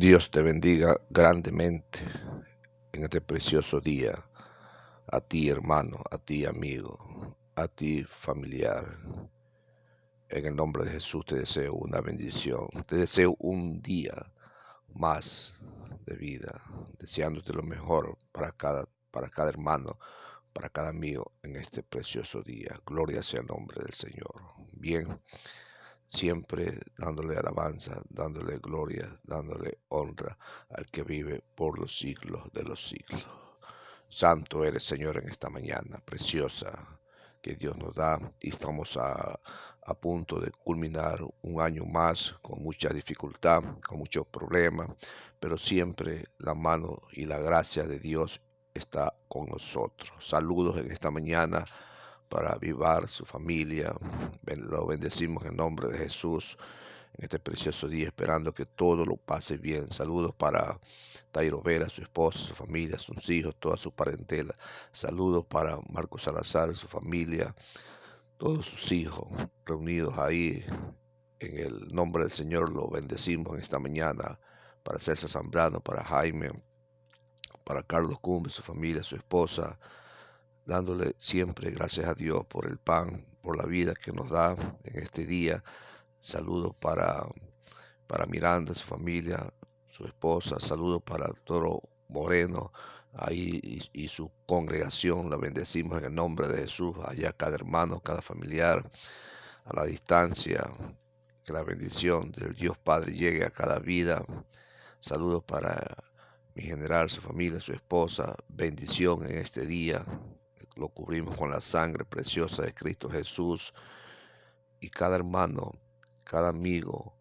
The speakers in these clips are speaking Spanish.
Dios te bendiga grandemente en este precioso día. A ti, hermano, a ti, amigo, a ti, familiar. En el nombre de Jesús te deseo una bendición. Te deseo un día más de vida, deseándote lo mejor para cada hermano, para cada amigo en este precioso día. Gloria sea el nombre del Señor. Bien, siempre dándole alabanza, dándole gloria, dándole honra al que vive por los siglos de los siglos. Santo eres, Señor, en esta mañana preciosa que Dios nos da, y estamos a punto de culminar un año más con mucha dificultad, con muchos problemas, pero siempre la mano y la gracia de Dios está con nosotros. Saludos en esta mañana para avivar su familia. Lo bendecimos en nombre de Jesús en este precioso día, esperando que todo lo pase bien. Saludos para Tairo Vera, su esposa, su familia, sus hijos, toda su parentela. Saludos para Marcos Salazar, su familia, todos sus hijos reunidos ahí. En el nombre del Señor lo bendecimos en esta mañana. Para César Zambrano, para Jaime, para Carlos Cumbe, su familia, su esposa, dándole siempre gracias a Dios por el pan, por la vida que nos da en este día. Saludos para Miranda, su familia, su esposa. Saludos para Toro Moreno ahí y su congregación. La bendecimos en el nombre de Jesús. Allá cada hermano, cada familiar a la distancia. Que la bendición del Dios Padre llegue a cada vida. Saludos para mi general, su familia, su esposa. Bendición en este día. Lo cubrimos con la sangre preciosa de Cristo Jesús. Y cada hermano, cada amigo,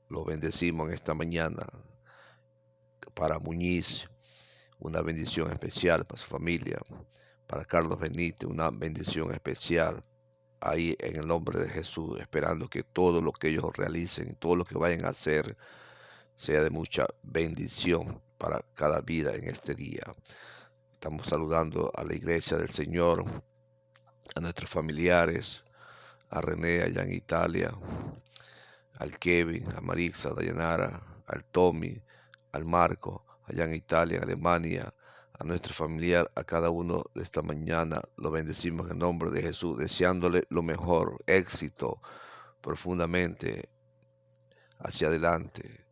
lo bendecimos en esta mañana. Para Muñiz, una bendición especial para su familia. Para Carlos Benítez, una bendición especial. Ahí en el nombre de Jesús, esperando que todo lo que ellos realicen, todo lo que vayan a hacer, sea de mucha bendición para cada vida en este día. Estamos saludando a la iglesia del Señor, a nuestros familiares, a René allá en Italia, al Kevin, a Marixa, a Dayanara, al Tommy, al Marco, allá en Italia, en Alemania, a nuestro familiar, a cada uno de esta mañana. Lo bendecimos en el nombre de Jesús, deseándole lo mejor, éxito profundamente hacia adelante,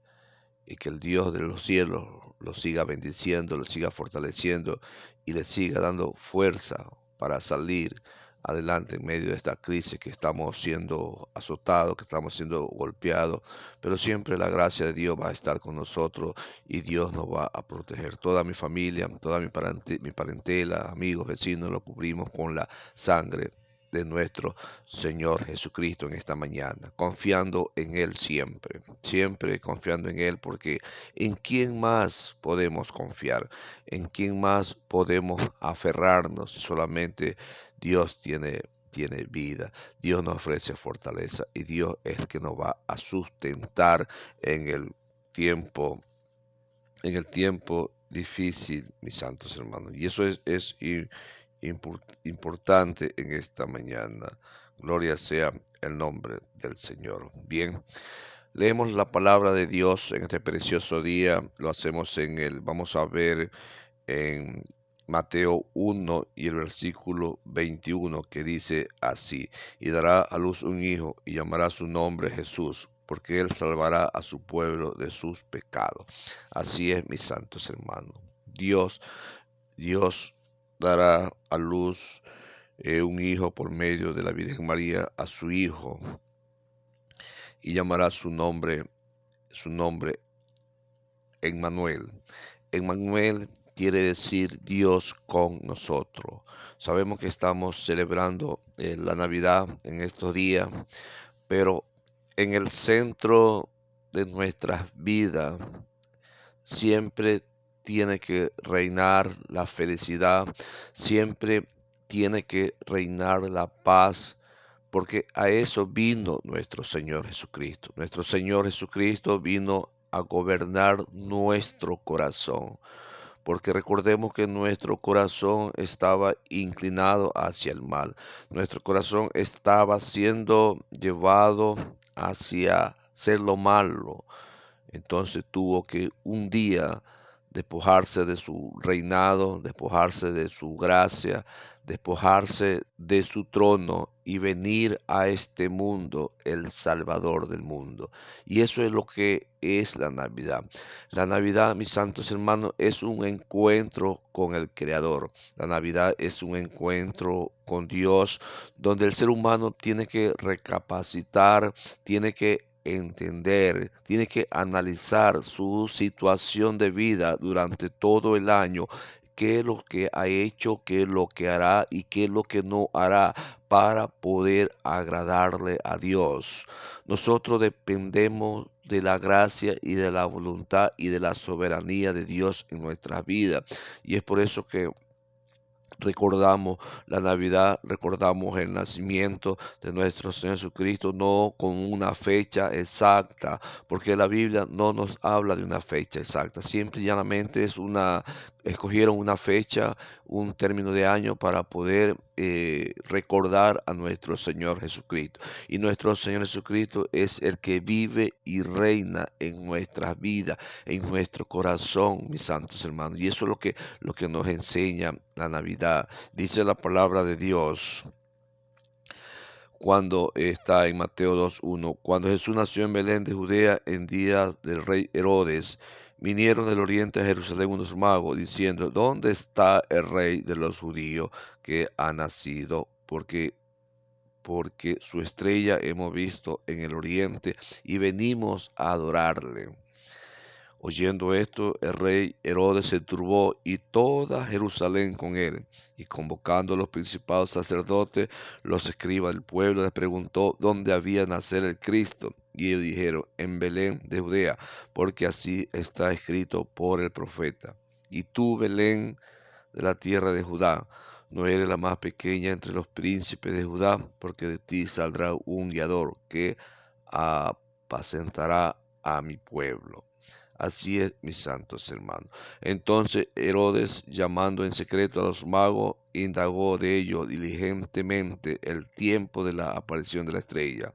y que el Dios de los cielos lo siga bendiciendo, lo siga fortaleciendo y le siga dando fuerza para salir adelante en medio de esta crisis que estamos siendo azotados, que estamos siendo golpeados, pero siempre la gracia de Dios va a estar con nosotros y Dios nos va a proteger. Toda mi familia, toda mi parentela, amigos, vecinos, lo cubrimos con la sangre de nuestro Señor Jesucristo en esta mañana, confiando en Él siempre, siempre confiando en Él, porque ¿en quién más podemos confiar? ¿En quién más podemos aferrarnos si solamente Dios tiene vida? Dios nos ofrece fortaleza y Dios es el que nos va a sustentar en el tiempo, difícil, mis santos hermanos. Y eso es importante en esta mañana. Gloria sea el nombre del Señor. Bien, leemos la palabra de Dios en este precioso día. Lo hacemos vamos a ver en Mateo 1 y el versículo 21, que dice así: y dará a luz un hijo y llamará su nombre Jesús, porque él salvará a su pueblo de sus pecados. Así es, mis santos hermanos. Dios dará a luz un hijo por medio de la Virgen María a su hijo, y llamará su nombre Emmanuel. Emmanuel quiere decir Dios con nosotros. Sabemos que estamos celebrando la Navidad en estos días, pero en el centro de nuestras vidas siempre tiene que reinar la felicidad, siempre tiene que reinar la paz, porque a eso vino nuestro Señor Jesucristo. Nuestro Señor Jesucristo vino a gobernar nuestro corazón, porque recordemos que nuestro corazón estaba inclinado hacia el mal. Nuestro corazón estaba siendo llevado hacia hacer lo malo. Entonces tuvo que un día despojarse de su reinado, despojarse de su gracia, despojarse de su trono y venir a este mundo, el Salvador del mundo. Y eso es lo que es la Navidad. La Navidad, mis santos hermanos, es un encuentro con el Creador. La Navidad es un encuentro con Dios, donde el ser humano tiene que recapacitar, tiene que entender, tiene que analizar su situación de vida durante todo el año, qué es lo que ha hecho, qué es lo que hará y qué es lo que no hará para poder agradarle a Dios. Nosotros dependemos de la gracia y de la voluntad y de la soberanía de Dios en nuestras vidas. Y es por eso que recordamos la Navidad, recordamos el nacimiento de nuestro Señor Jesucristo, no con una fecha exacta, porque la Biblia no nos habla de una fecha exacta, siempre y llanamente escogieron una fecha, un término de año para poder recordar a nuestro Señor Jesucristo. Y nuestro Señor Jesucristo es el que vive y reina en nuestras vidas, en nuestro corazón, mis santos hermanos. Y eso es lo que nos enseña la Navidad. Dice la palabra de Dios cuando está en Mateo 2:1, cuando Jesús nació en Belén de Judea en días del rey Herodes, vinieron del oriente a Jerusalén unos magos diciendo, ¿dónde está el rey de los judíos que ha nacido? Porque su estrella hemos visto en el oriente y venimos a adorarle. Oyendo esto, el rey Herodes se turbó y toda Jerusalén con él. Y convocando a los principales sacerdotes, los escribas del pueblo, les preguntó dónde había nacer el Cristo. Y ellos dijeron, en Belén de Judea, porque así está escrito por el profeta. Y tú, Belén, de la tierra de Judá, no eres la más pequeña entre los príncipes de Judá, porque de ti saldrá un guiador que apacentará a mi pueblo. Así es, mis santos hermanos. Entonces Herodes, llamando en secreto a los magos, indagó de ellos diligentemente el tiempo de la aparición de la estrella.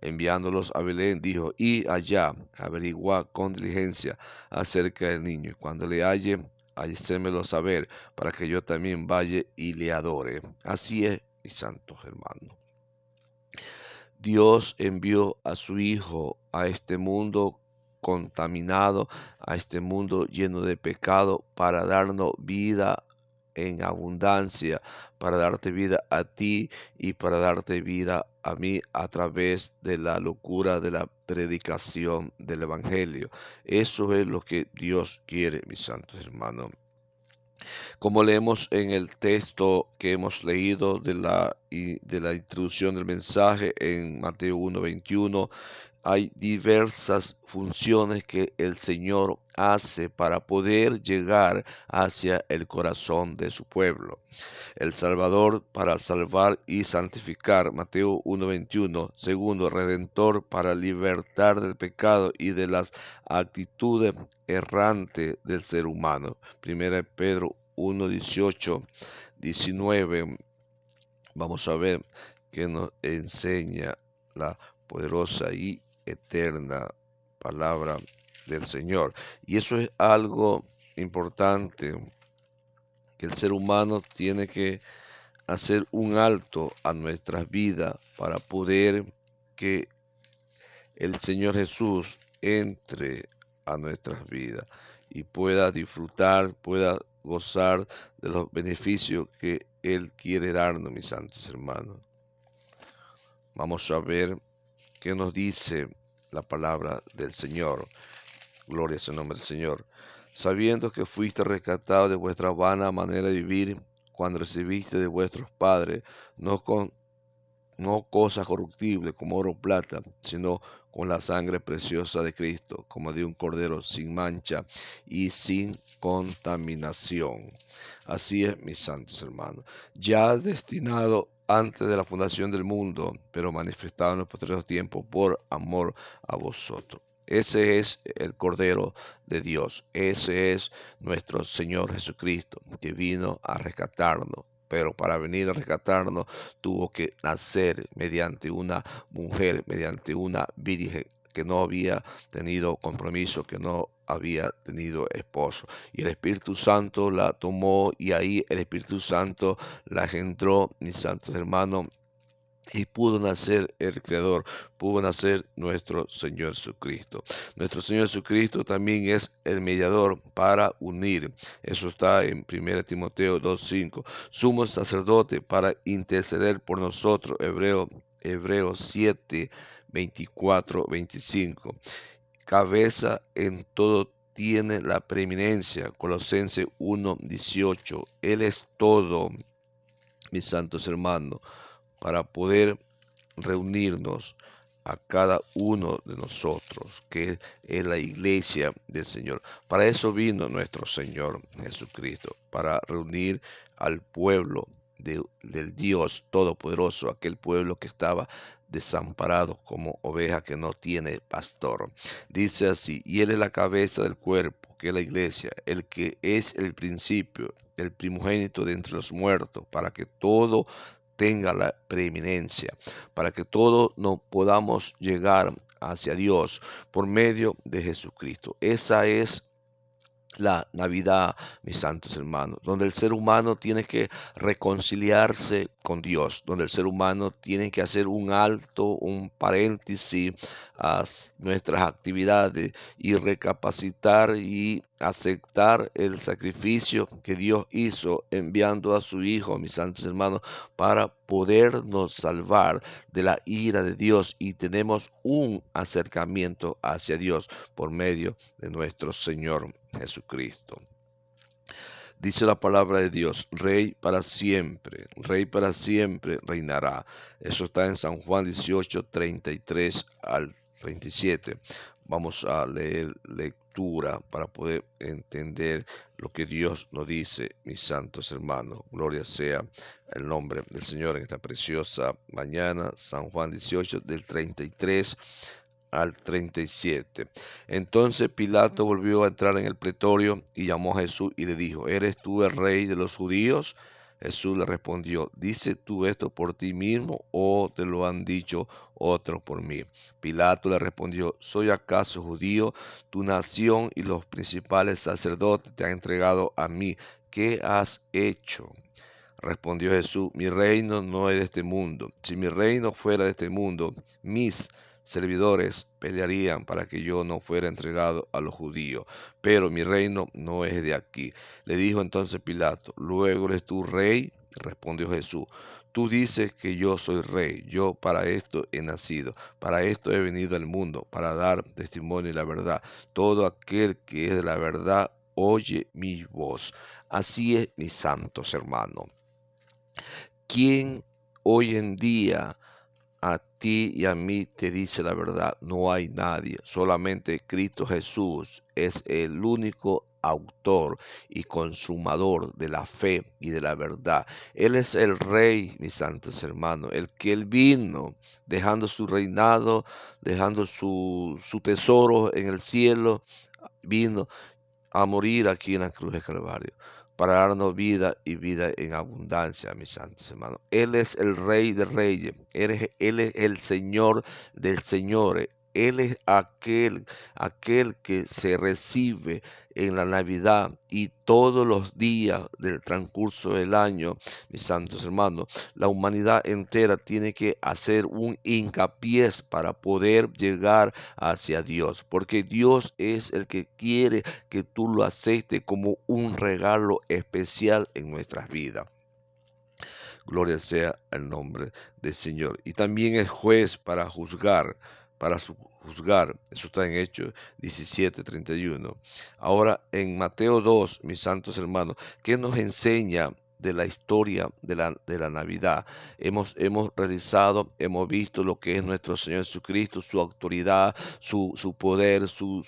Enviándolos a Belén, dijo, y allá averigua con diligencia acerca del niño. Y cuando le halle, hacémelo saber, para que yo también vaya y le adore. Así es, mis santos hermanos. Dios envió a su Hijo a este mundo contaminado, a este mundo lleno de pecado, para darnos vida en abundancia, para darte vida a ti y para darte vida a mí a través de la locura de la predicación del Evangelio. Eso es lo que Dios quiere, mis santos hermanos. Como leemos en el texto que hemos leído de la introducción del mensaje en Mateo 1:21, hay diversas funciones que el Señor hace para poder llegar hacia el corazón de su pueblo. El Salvador para salvar y santificar, Mateo 1:21. Segundo, Redentor para libertar del pecado y de las actitudes errantes del ser humano. Primera Pedro 1:18, 19. Vamos a ver qué nos enseña la poderosa y eterna palabra del Señor. Y eso es algo importante que el ser humano tiene que hacer un alto a nuestras vidas para poder que el Señor Jesús entre a nuestras vidas y pueda disfrutar, pueda gozar de los beneficios que Él quiere darnos, mis santos hermanos. Vamos a ver qué nos dice la palabra del Señor. Gloria a su nombre del Señor. Sabiendo que fuiste rescatados de vuestra vana manera de vivir cuando recibiste de vuestros padres, no cosas corruptibles como oro o plata, sino con la sangre preciosa de Cristo, como de un cordero sin mancha y sin contaminación. Así es, mis santos hermanos, ya destinado antes de la fundación del mundo, pero manifestado en los posteriores tiempos por amor a vosotros. Ese es el Cordero de Dios. Ese es nuestro Señor Jesucristo, que vino a rescatarnos. Pero para venir a rescatarnos tuvo que nacer mediante una mujer, mediante una virgen, que no había tenido compromiso, que no había tenido esposo. Y el Espíritu Santo la tomó y ahí el Espíritu Santo la engendró, mis santos hermanos, y pudo nacer el Creador, pudo nacer nuestro Señor Jesucristo. Nuestro Señor Jesucristo también es el mediador para unir. Eso está en 1 Timoteo 2:5. Sumo sacerdote para interceder por nosotros. Hebreos 7:24-25. Cabeza en todo tiene la preeminencia. Colosenses 1:18. Él es todo, mis santos hermanos, para poder reunirnos a cada uno de nosotros, que es la iglesia del Señor. Para eso vino nuestro Señor Jesucristo, para reunir al pueblo del Dios Todopoderoso, aquel pueblo que estaba desamparado como oveja que no tiene pastor. Dice así: y Él es la cabeza del cuerpo, que es la iglesia, el que es el principio, el primogénito de entre los muertos, para que todo tenga la preeminencia, para que todos nos podamos llegar hacia Dios por medio de Jesucristo. Esa es la Navidad, mis santos hermanos, donde el ser humano tiene que reconciliarse con Dios, donde el ser humano tiene que hacer un alto, un paréntesis a nuestras actividades y recapacitar y aceptar el sacrificio que Dios hizo enviando a su Hijo, mis santos hermanos, para podernos salvar de la ira de Dios, y tenemos un acercamiento hacia Dios por medio de nuestro Señor Jesucristo. Dice la palabra de Dios: Rey para siempre reinará. Eso está en San Juan 18:33-37. Vamos a leer lectura para poder entender lo que Dios nos dice, mis santos hermanos. Gloria sea el nombre del Señor en esta preciosa mañana. San Juan 18, del 33 al 37. Entonces Pilato volvió a entrar en el pretorio y llamó a Jesús y le dijo: ¿Eres tú el rey de los judíos? Jesús le respondió: ¿dices tú esto por ti mismo o te lo han dicho otros por mí? Pilato le respondió: ¿soy acaso judío? Tu nación y los principales sacerdotes te han entregado a mí. ¿Qué has hecho? Respondió Jesús: mi reino no es de este mundo. Si mi reino fuera de este mundo, mis servidores pelearían para que yo no fuera entregado a los judíos, pero mi reino no es de aquí. Le dijo entonces Pilato: ¿luego eres tú rey? Respondió Jesús: tú dices que yo soy rey. Yo para esto he nacido, para esto he venido al mundo, para dar testimonio de la verdad. Todo aquel que es de la verdad oye mi voz. Así es, mis santos hermanos. ¿Quién hoy en día a ti y a mí te dice la verdad? No hay nadie. Solamente Cristo Jesús es el único autor y consumador de la fe y de la verdad. Él es el rey, mis santos hermanos, el que él vino dejando su reinado, dejando su tesoro en el cielo, vino a morir aquí en la cruz de Calvario, para darnos vida y vida en abundancia, mis santos hermanos. Él es el Rey de Reyes, Él es el Señor del Señores. Él es aquel que se recibe en la Navidad y todos los días del transcurso del año, mis santos hermanos. La humanidad entera tiene que hacer un hincapié para poder llegar hacia Dios, porque Dios es el que quiere que tú lo aceptes como un regalo especial en nuestras vidas. Gloria sea el nombre del Señor. Y también es juez para juzgar, juzgar. Eso está en Hechos 17:31. Ahora en Mateo 2, mis santos hermanos, ¿qué nos enseña de la historia de la Navidad? Hemos realizado, hemos visto lo que es nuestro Señor Jesucristo, su autoridad, su poder, su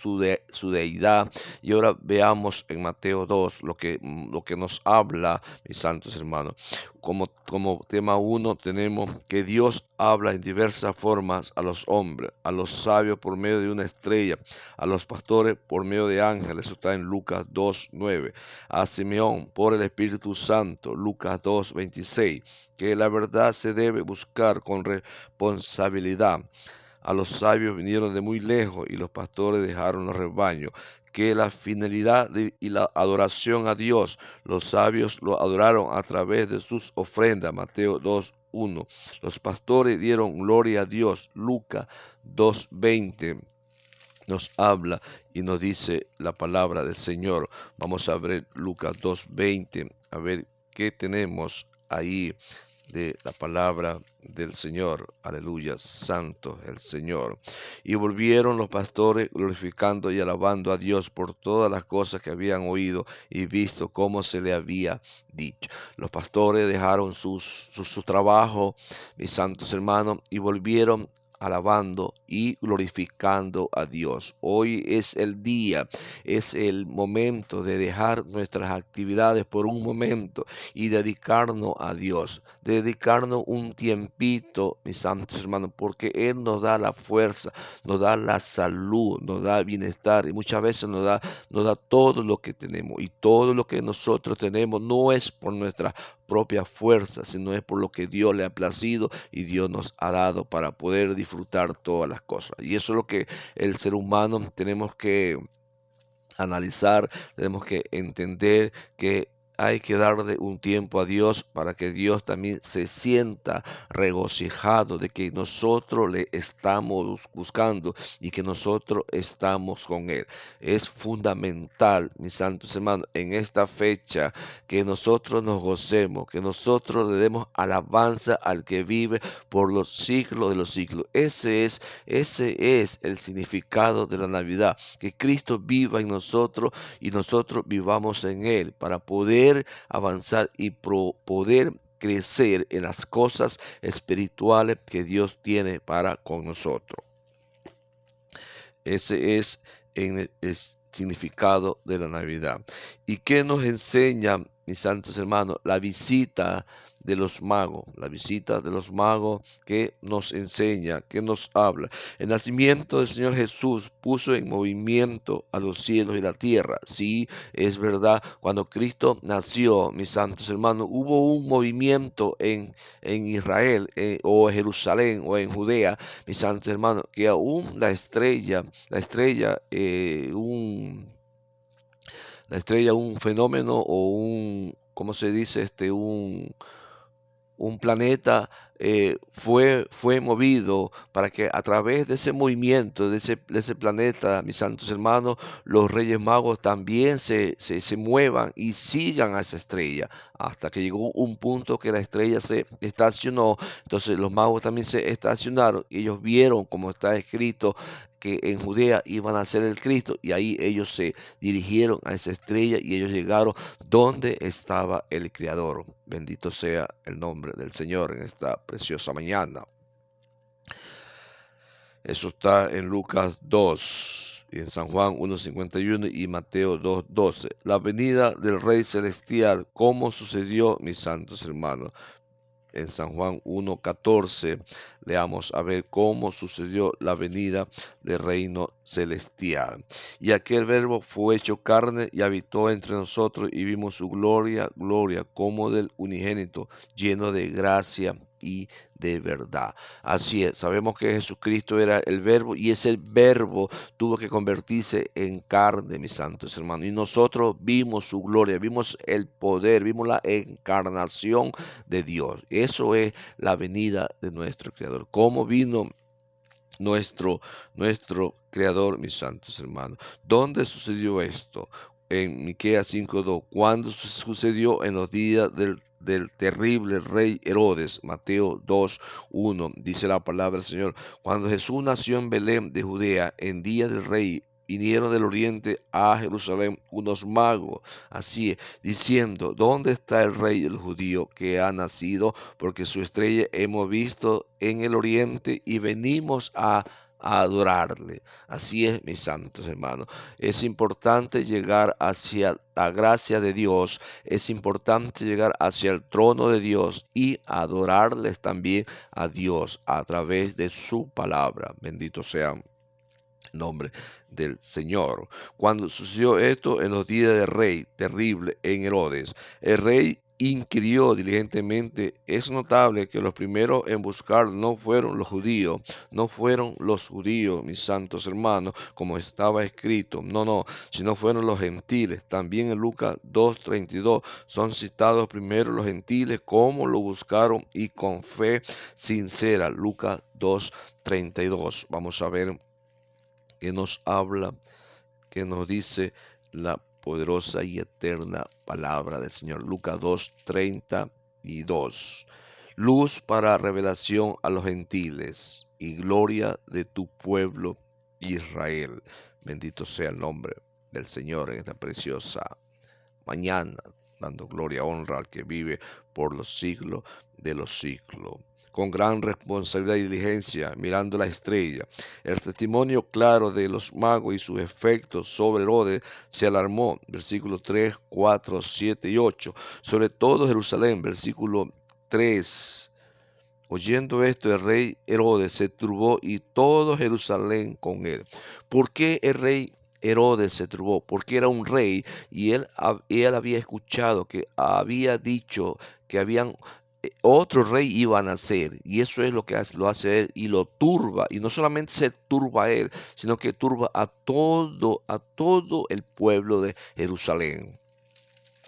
deidad. Y ahora veamos en Mateo 2 lo que nos habla, mis santos hermanos. Como tema 1 tenemos que Dios habla en diversas formas a los hombres, a los sabios por medio de una estrella, a los pastores por medio de ángeles. Eso está en Lucas 2:9. A Simeón por el Espíritu Santo, Lucas 2:26. Que la verdad se debe buscar con responsabilidad. a los sabios vinieron de muy lejos y los pastores dejaron los rebaños. Que la finalidad y la adoración a Dios, los sabios lo adoraron a través de sus ofrendas. Mateo 2:1. Los pastores dieron gloria a Dios. Lucas 2:20 nos habla y nos dice la palabra del Señor. Vamos a ver Lucas 2:20, a ver qué tenemos ahí de la palabra del Señor. Aleluya, santo el Señor. Y volvieron los pastores glorificando y alabando a Dios por todas las cosas que habían oído y visto como se le había dicho. Los pastores dejaron su trabajo, mis santos hermanos, y volvieron alabando y glorificando a Dios. Hoy es el día, es el momento de dejar nuestras actividades por un momento y dedicarnos a Dios, dedicarnos un tiempito, mis santos hermanos, porque Él nos da la fuerza, nos da la salud, nos da bienestar y muchas veces nos da todo lo que tenemos, y todo lo que nosotros tenemos no es por nuestra propia fuerza, sino es por lo que Dios le ha placido y Dios nos ha dado para poder disfrutar todas las cosas. Y eso es lo que el ser humano tenemos que analizar, tenemos que entender que hay que darle un tiempo a Dios para que Dios también se sienta regocijado de que nosotros le estamos buscando y que nosotros estamos con Él. Es fundamental, mis santos hermanos, en esta fecha que nosotros nos gocemos, que nosotros le demos alabanza al que vive por los siglos de los siglos. Ese es el significado de la Navidad, que Cristo viva en nosotros y nosotros vivamos en Él para poder avanzar y poder crecer en las cosas espirituales que Dios tiene para con nosotros. Ese es el significado de la Navidad. ¿Y qué nos enseña, mis santos hermanos? La visita de los magos, la visita de los magos que nos enseña, que nos habla. El nacimiento del Señor Jesús puso en movimiento a los cielos y la tierra. Sí, es verdad, cuando Cristo nació, mis santos hermanos, hubo un movimiento en Israel o en Jerusalén o en Judea, mis santos hermanos, que aún la estrella, un fenómeno o ¿cómo se dice? Un planeta fue movido para que a través de ese movimiento, de ese planeta, mis santos hermanos, los Reyes Magos también se muevan y sigan a esa estrella, hasta que llegó un punto que la estrella se estacionó. Entonces los magos también se estacionaron y ellos vieron, como está escrito, que en Judea iban a ser el Cristo, y ahí ellos se dirigieron a esa estrella y ellos llegaron donde estaba el Creador. Bendito sea el nombre del Señor en esta preciosa mañana. Eso está en Lucas 2, y en San Juan 1:51 y Mateo 2:12. La venida del Rey Celestial, ¿cómo sucedió, mis santos hermanos? En San Juan 1:14 leamos a ver cómo sucedió la venida del reino celestial. Y aquel verbo fue hecho carne y habitó entre nosotros, y vimos su gloria, gloria como del unigénito, lleno de gracia y de verdad. Así es, sabemos que Jesucristo era el verbo, y ese verbo tuvo que convertirse en carne, mis santos hermanos. Y nosotros vimos su gloria, vimos el poder, vimos la encarnación de Dios. Eso es la venida de nuestro Creador. ¿Cómo vino nuestro Creador, mis santos hermanos? ¿Dónde sucedió esto? En Miqueas 5:2. ¿Cuándo sucedió? En los días del terrible rey Herodes. Mateo 2:1. Dice la palabra del Señor: cuando Jesús nació en Belén de Judea, en día del rey, vinieron del oriente a Jerusalén unos magos, así es, diciendo: ¿dónde está el rey del judío que ha nacido? Porque su estrella hemos visto en el oriente y venimos a adorarle. Así es, mis santos hermanos. Es importante llegar hacia la gracia de Dios, es importante llegar hacia el trono de Dios y adorarles también a Dios a través de su palabra. Bendito sea nombre del Señor. Cuando sucedió esto en los días del rey terrible en Herodes, el rey inquirió diligentemente. Es notable que los primeros en buscar no fueron los judíos, mis santos hermanos, como estaba escrito, no, sino fueron los gentiles. También en Lucas 2:32 son citados primero los gentiles, como lo buscaron y con fe sincera. Lucas 2:32. Vamos a ver qué nos habla, que nos dice la poderosa y eterna palabra del Señor. Lucas 2:32. Luz para revelación a los gentiles y gloria de tu pueblo Israel. Bendito sea el nombre del Señor en esta preciosa mañana, dando gloria, honra al que vive por los siglos de los siglos. Con gran responsabilidad y diligencia, mirando la estrella, el testimonio claro de los magos y sus efectos sobre Herodes se alarmó, versículos 3, 4, 7 y 8, sobre todo Jerusalén, versículo 3. Oyendo esto, el rey Herodes se turbó y todo Jerusalén con él. ¿Por qué el rey Herodes se turbó? Porque era un rey y él había escuchado que había dicho que habían otro rey iba a nacer, y eso es lo que lo hace él y lo turba. Y no solamente se turba a él, sino que turba a todo el pueblo de Jerusalén.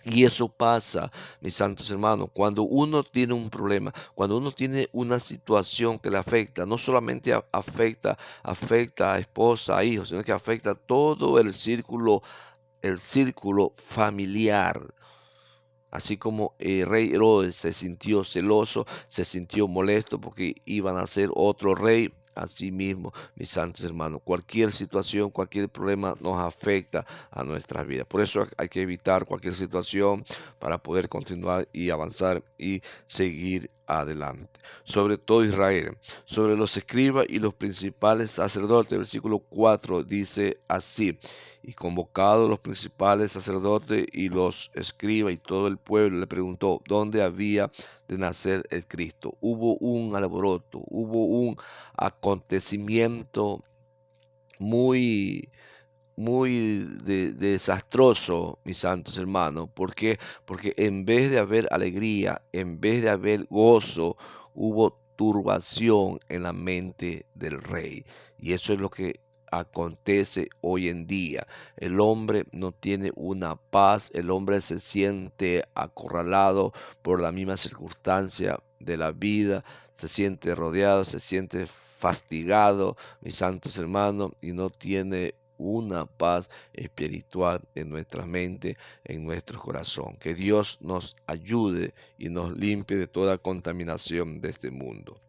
Y eso pasa, mis santos hermanos, cuando uno tiene un problema, cuando uno tiene una situación que le afecta, no solamente afecta a esposa, a hijos, sino que afecta a todo el círculo familiar. Así como el rey Herodes se sintió celoso, se sintió molesto porque iban a ser otro rey. Así mismo, mis santos hermanos, cualquier situación, cualquier problema nos afecta a nuestras vidas. Por eso hay que evitar cualquier situación para poder continuar y avanzar y seguir adelante. Sobre todo Israel, sobre los escribas y los principales sacerdotes, versículo 4 dice así: y convocados los principales sacerdotes y los escribas y todo el pueblo, le preguntó dónde había de nacer el Cristo. Hubo un alboroto, hubo un acontecimiento muy, desastroso, mis santos hermanos. ¿Por qué? Porque en vez de haber alegría, en vez de haber gozo, hubo turbación en la mente del rey. Y eso es lo que acontece hoy en día. El hombre no tiene una paz, el hombre se siente acorralado por la misma circunstancia de la vida, se siente rodeado, se siente fastigado, mis santos hermanos, y no tiene una paz espiritual en nuestra mente, en nuestro corazón. Que Dios nos ayude y nos limpie de toda contaminación de este mundo.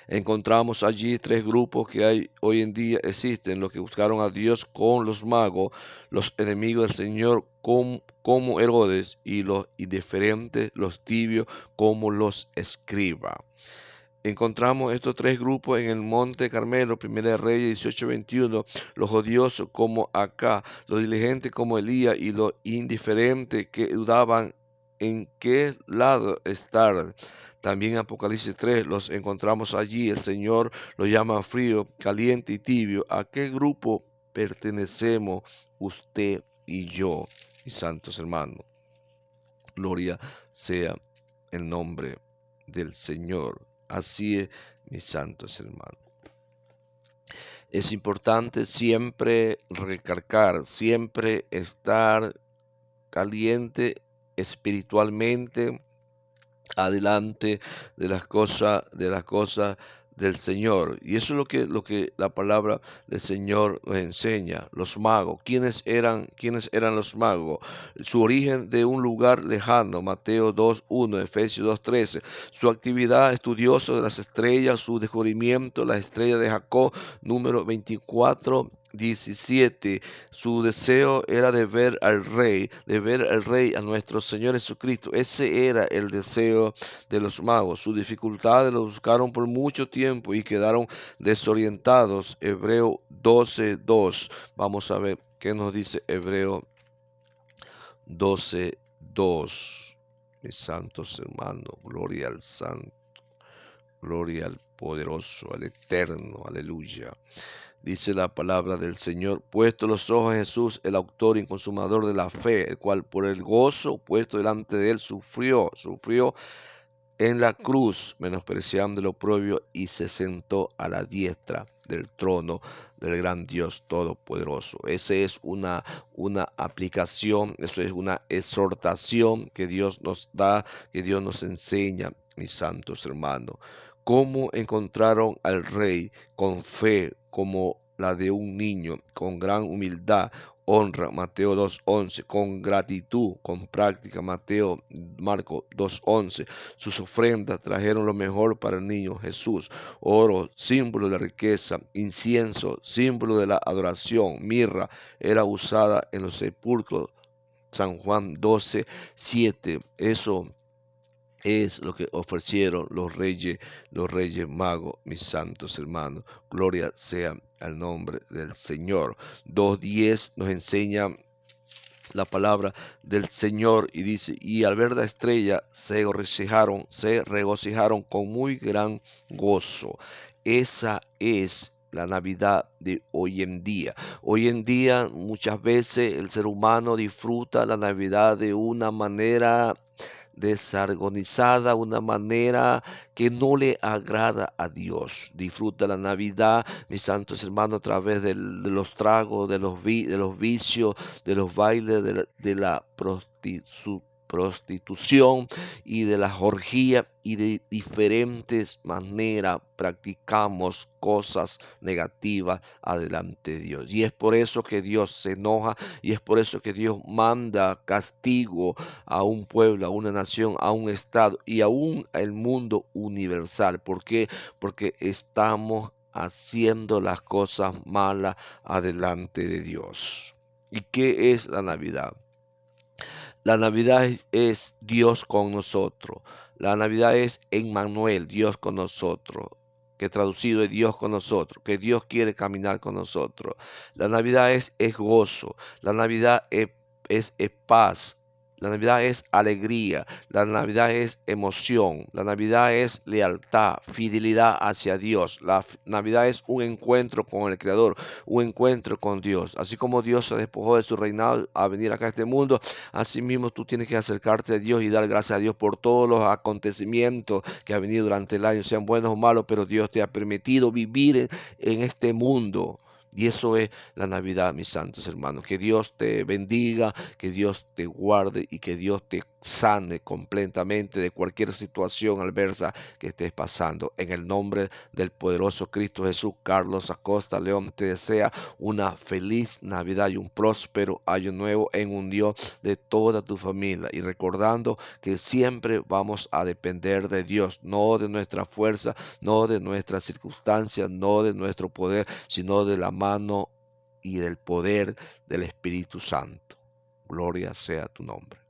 Encontramos allí tres grupos que hay hoy en día existen: los que buscaron a Dios con los magos, los enemigos del Señor como Herodes, y los indiferentes, los tibios, como los escribas. Encontramos estos tres grupos en el Monte Carmelo, 1 Reyes 18:21, los odiosos como Acá, los diligentes como Elías y los indiferentes que dudaban en qué lado estar. También en Apocalipsis 3 los encontramos allí. El Señor los llama frío, caliente y tibio. ¿A qué grupo pertenecemos usted y yo, mis santos hermanos? Gloria sea el nombre del Señor. Así es, mis santos hermanos. Es importante siempre recalcar, siempre estar caliente espiritualmente, adelante de las cosas del Señor. Y eso es lo que la palabra del Señor nos enseña. Los magos, ¿quiénes eran los magos? Su origen de un lugar lejano, Mateo 2:1, Efesios 2:13. Su actividad estudiosa de las estrellas, su descubrimiento, la estrella de Jacob, número 24:17. Su deseo era de ver al Rey, a nuestro Señor Jesucristo. Ese era el deseo de los magos. Sus dificultades lo buscaron por mucho tiempo y quedaron desorientados. Hebreo 12:2. Vamos a ver qué nos dice Hebreo 12:2. Mis santos hermanos, gloria al Santo, gloria al Todopoderoso, al Eterno, aleluya. Dice la palabra del Señor, puesto los ojos en Jesús, el autor y consumador de la fe, el cual por el gozo puesto delante de él sufrió en la cruz, menospreciando el oprobio, y se sentó a la diestra del trono del gran Dios Todopoderoso. Esa es una aplicación, eso es una exhortación que Dios nos da, que Dios nos enseña, mis santos hermanos. Cómo encontraron al Rey con fe como la de un niño, con gran humildad, honra, Mateo 2:11, con gratitud, con práctica, Marco 2:11. Sus ofrendas trajeron lo mejor para el niño Jesús: oro, símbolo de la riqueza; incienso, símbolo de la adoración; mirra era usada en los sepulcros. San Juan 12:7. Eso es lo que ofrecieron los reyes magos, mis santos hermanos. Gloria sea al nombre del Señor. 2:10 nos enseña la palabra del Señor y dice, y al ver la estrella se regocijaron con muy gran gozo. Esa es la Navidad de hoy en día. Hoy en día muchas veces el ser humano disfruta la Navidad de una manera desarmonizada, una manera que no le agrada a Dios. Disfruta la Navidad, mis santos hermanos, a través de los tragos, de los vicios, de los bailes, de la prostitución y de las orgías, y de diferentes maneras practicamos cosas negativas adelante de Dios. Y es por eso que Dios se enoja, y es por eso que Dios manda castigo a un pueblo, a una nación, a un estado y aún al mundo universal. ¿Por qué? Porque estamos haciendo las cosas malas adelante de Dios. ¿Y qué es la Navidad? La Navidad es Dios con nosotros. La Navidad es Emmanuel, Dios con nosotros, que traducido es Dios con nosotros, que Dios quiere caminar con nosotros. La Navidad es gozo. La Navidad es paz. La Navidad es alegría. La Navidad es emoción. La Navidad es lealtad, fidelidad hacia Dios. La Navidad es un encuentro con el Creador, un encuentro con Dios. Así como Dios se despojó de su reinado a venir acá a este mundo, asimismo tú tienes que acercarte a Dios y dar gracias a Dios por todos los acontecimientos que han venido durante el año, sean buenos o malos, pero Dios te ha permitido vivir en este mundo. Y eso es la Navidad, mis santos hermanos. Que Dios te bendiga, que Dios te guarde y que Dios te sane completamente de cualquier situación adversa que estés pasando. En el nombre del poderoso Cristo Jesús, Carlos Acosta León te desea una feliz Navidad y un próspero año nuevo en unión de toda tu familia. Y recordando que siempre vamos a depender de Dios, no de nuestra fuerza, no de nuestras circunstancias, no de nuestro poder, sino de la mano y del poder del Espíritu Santo. Gloria sea tu nombre.